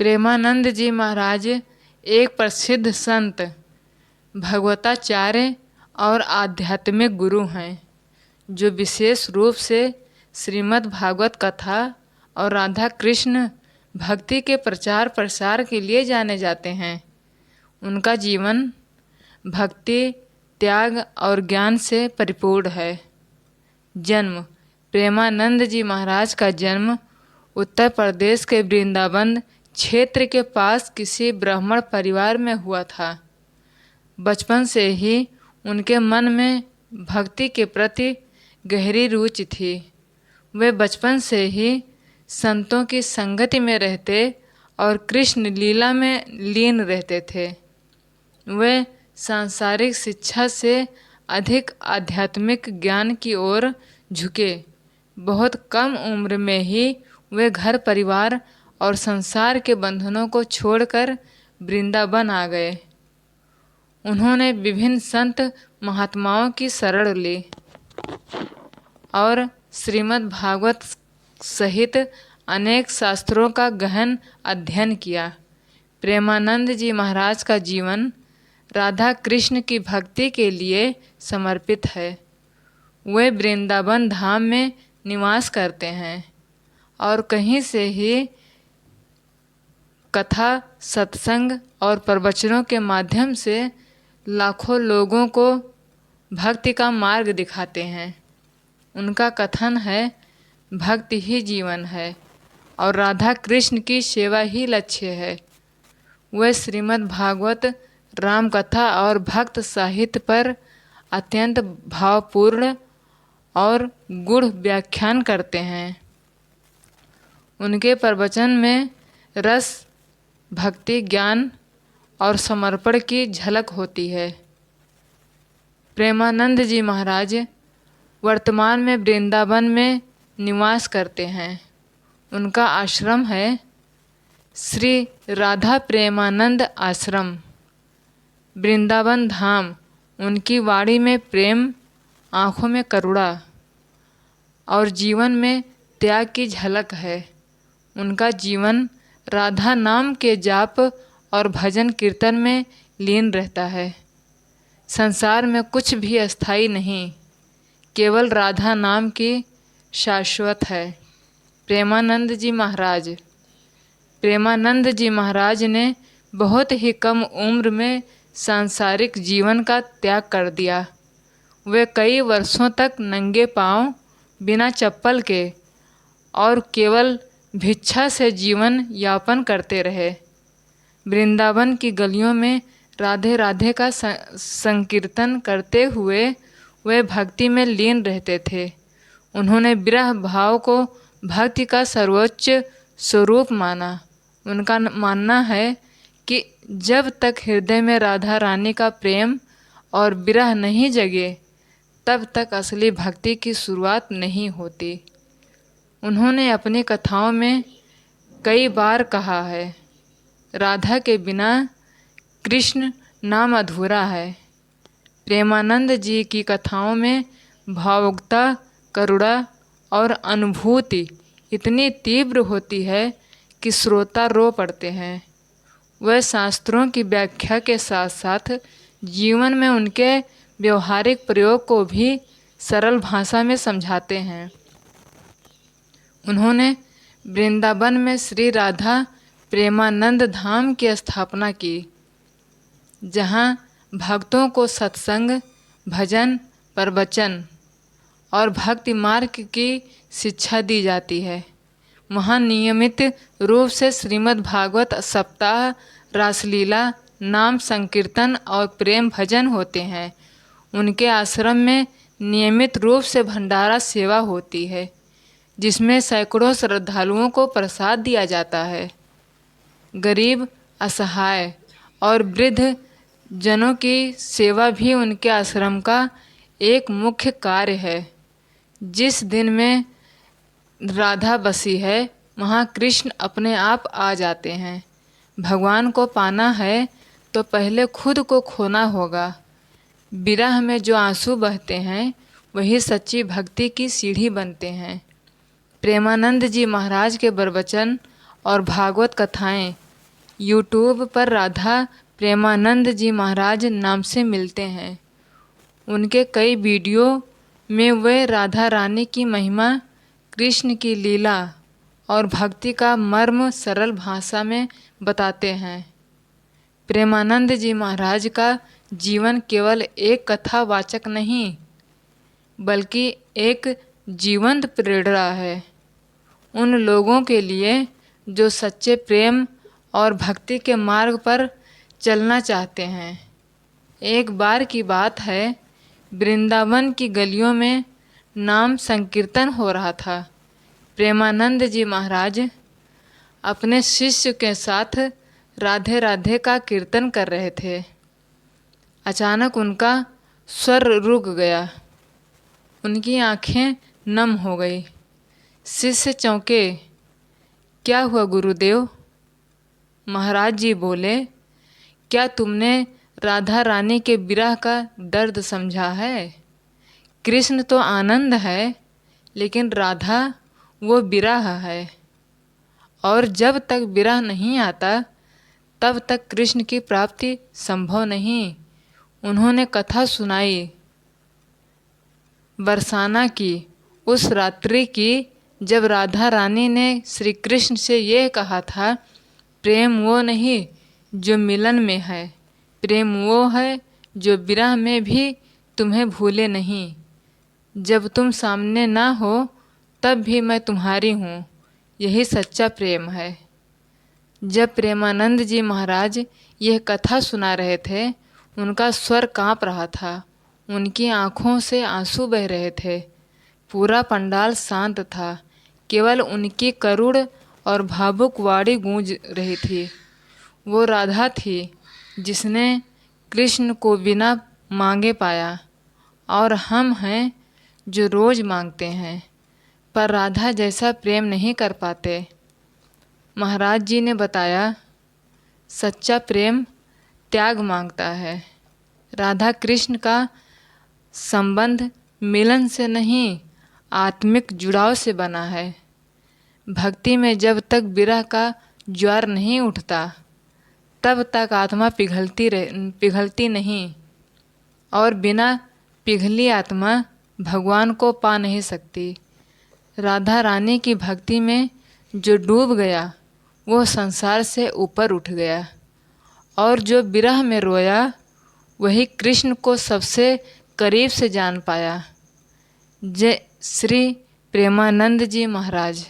प्रेमानंद जी महाराज एक प्रसिद्ध संत, भगवताचार्य और आध्यात्मिक गुरु हैं, जो विशेष रूप से श्रीमद् भागवत कथा और राधा कृष्ण भक्ति के प्रचार प्रसार के लिए जाने जाते हैं। उनका जीवन भक्ति, त्याग और ज्ञान से परिपूर्ण है। जन्म: प्रेमानंद जी महाराज का जन्म उत्तर प्रदेश के वृंदावन क्षेत्र के पास किसी ब्राह्मण परिवार में हुआ था। बचपन से ही उनके मन में भक्ति के प्रति गहरी रुचि थी। वे बचपन से ही संतों की संगति में रहते और कृष्ण लीला में लीन रहते थे। वे सांसारिक शिक्षा से अधिक आध्यात्मिक ज्ञान की ओर झुके। बहुत कम उम्र में ही वे घर परिवार और संसार के बंधनों को छोड़कर वृंदावन आ गए। उन्होंने विभिन्न संत महात्माओं की शरण ली और श्रीमद् भागवत सहित अनेक शास्त्रों का गहन अध्ययन किया। प्रेमानंद जी महाराज का जीवन राधा कृष्ण की भक्ति के लिए समर्पित है। वे वृंदावन धाम में निवास करते हैं और कहीं से ही कथा, सत्संग और प्रवचनों के माध्यम से लाखों लोगों को भक्ति का मार्ग दिखाते हैं। उनका कथन है, भक्ति ही जीवन है और राधा कृष्ण की सेवा ही लक्ष्य है। वे श्रीमद् भागवत, राम कथा और भक्त साहित्य पर अत्यंत भावपूर्ण और गूढ़ व्याख्यान करते हैं। उनके प्रवचन में रस, भक्ति, ज्ञान और समर्पण की झलक होती है। प्रेमानंद जी महाराज वर्तमान में वृंदावन में निवास करते हैं। उनका आश्रम है श्री राधा प्रेमानंद आश्रम, वृंदावन धाम। उनकी वाणी में प्रेम, आँखों में करुणा और जीवन में त्याग की झलक है। उनका जीवन राधा नाम के जाप और भजन कीर्तन में लीन रहता है। संसार में कुछ भी अस्थायी नहीं, केवल राधा नाम की शाश्वत है। प्रेमानंद जी महाराज ने बहुत ही कम उम्र में सांसारिक जीवन का त्याग कर दिया। वे कई वर्षों तक नंगे पांव, बिना चप्पल के और केवल भिक्षा से जीवन यापन करते रहे। वृंदावन की गलियों में राधे राधे का संकीर्तन करते हुए वे भक्ति में लीन रहते थे। उन्होंने विरह भाव को भक्ति का सर्वोच्च स्वरूप माना। उनका मानना है कि जब तक हृदय में राधा रानी का प्रेम और विरह नहीं जगे, तब तक असली भक्ति की शुरुआत नहीं होती। उन्होंने अपनी कथाओं में कई बार कहा है, राधा के बिना कृष्ण नाम अधूरा है। प्रेमानंद जी की कथाओं में भावुकता, करुणा और अनुभूति इतनी तीव्र होती है कि श्रोता रो पड़ते हैं। वह शास्त्रों की व्याख्या के साथ साथ जीवन में उनके व्यवहारिक प्रयोग को भी सरल भाषा में समझाते हैं। उन्होंने वृंदावन में श्री राधा प्रेमानंद धाम की स्थापना की, जहाँ भक्तों को सत्संग, भजन, प्रवचन और भक्ति मार्ग की शिक्षा दी जाती है। वहाँ नियमित रूप से श्रीमद् भागवत सप्ताह, रासलीला, नाम संकीर्तन और प्रेम भजन होते हैं। उनके आश्रम में नियमित रूप से भंडारा सेवा होती है, जिसमें सैकड़ों श्रद्धालुओं को प्रसाद दिया जाता है। गरीब, असहाय और वृद्ध जनों की सेवा भी उनके आश्रम का एक मुख्य कार्य है। जिस दिन में राधा बसी है, वहाँ कृष्ण अपने आप आ जाते हैं। भगवान को पाना है तो पहले खुद को खोना होगा। विरह में जो आंसू बहते हैं, वही सच्ची भक्ति की सीढ़ी बनते हैं। प्रेमानंद जी महाराज के प्रवचन और भागवत कथाएं यूट्यूब पर राधा प्रेमानंद जी महाराज नाम से मिलते हैं। उनके कई वीडियो में वे राधा रानी की महिमा, कृष्ण की लीला और भक्ति का मर्म सरल भाषा में बताते हैं। प्रेमानंद जी महाराज का जीवन केवल एक कथावाचक नहीं, बल्कि एक जीवंत प्रेरणा है उन लोगों के लिए जो सच्चे प्रेम और भक्ति के मार्ग पर चलना चाहते हैं। एक बार की बात है, वृंदावन की गलियों में नाम संकीर्तन हो रहा था। प्रेमानंद जी महाराज अपने शिष्य के साथ राधे राधे का कीर्तन कर रहे थे। अचानक उनका स्वर रुक गया, उनकी आंखें नम हो गई। शिष्य चौंके, क्या हुआ गुरुदेव? महाराज जी बोले, क्या तुमने राधा रानी के विरह का दर्द समझा है? कृष्ण तो आनंद है, लेकिन राधा वो विरह है, और जब तक विरह नहीं आता तब तक कृष्ण की प्राप्ति संभव नहीं। उन्होंने कथा सुनाई बरसाना की, उस रात्रि की जब राधा रानी ने श्री कृष्ण से ये कहा था, प्रेम वो नहीं जो मिलन में है, प्रेम वो है जो विरह में भी तुम्हें भूले नहीं। जब तुम सामने ना हो तब भी मैं तुम्हारी हूँ, यही सच्चा प्रेम है। जब प्रेमानंद जी महाराज यह कथा सुना रहे थे, उनका स्वर काँप रहा था, उनकी आँखों से आंसू बह रहे थे। पूरा पंडाल शांत था, केवल उनकी करुण और भावुक वाणी गूंज रही थी। वो राधा थी जिसने कृष्ण को बिना मांगे पाया, और हम हैं जो रोज़ मांगते हैं पर राधा जैसा प्रेम नहीं कर पाते। महाराज जी ने बताया, सच्चा प्रेम त्याग मांगता है। राधा कृष्ण का संबंध मिलन से नहीं, आत्मिक जुड़ाव से बना है। भक्ति में जब तक विरह का ज्वार नहीं उठता तब तक आत्मा पिघलती नहीं, और बिना पिघली आत्मा भगवान को पा नहीं सकती। राधा रानी की भक्ति में जो डूब गया वो संसार से ऊपर उठ गया, और जो विरह में रोया वही कृष्ण को सबसे करीब से जान पाया। जय श्री प्रेमानंद जी महाराज।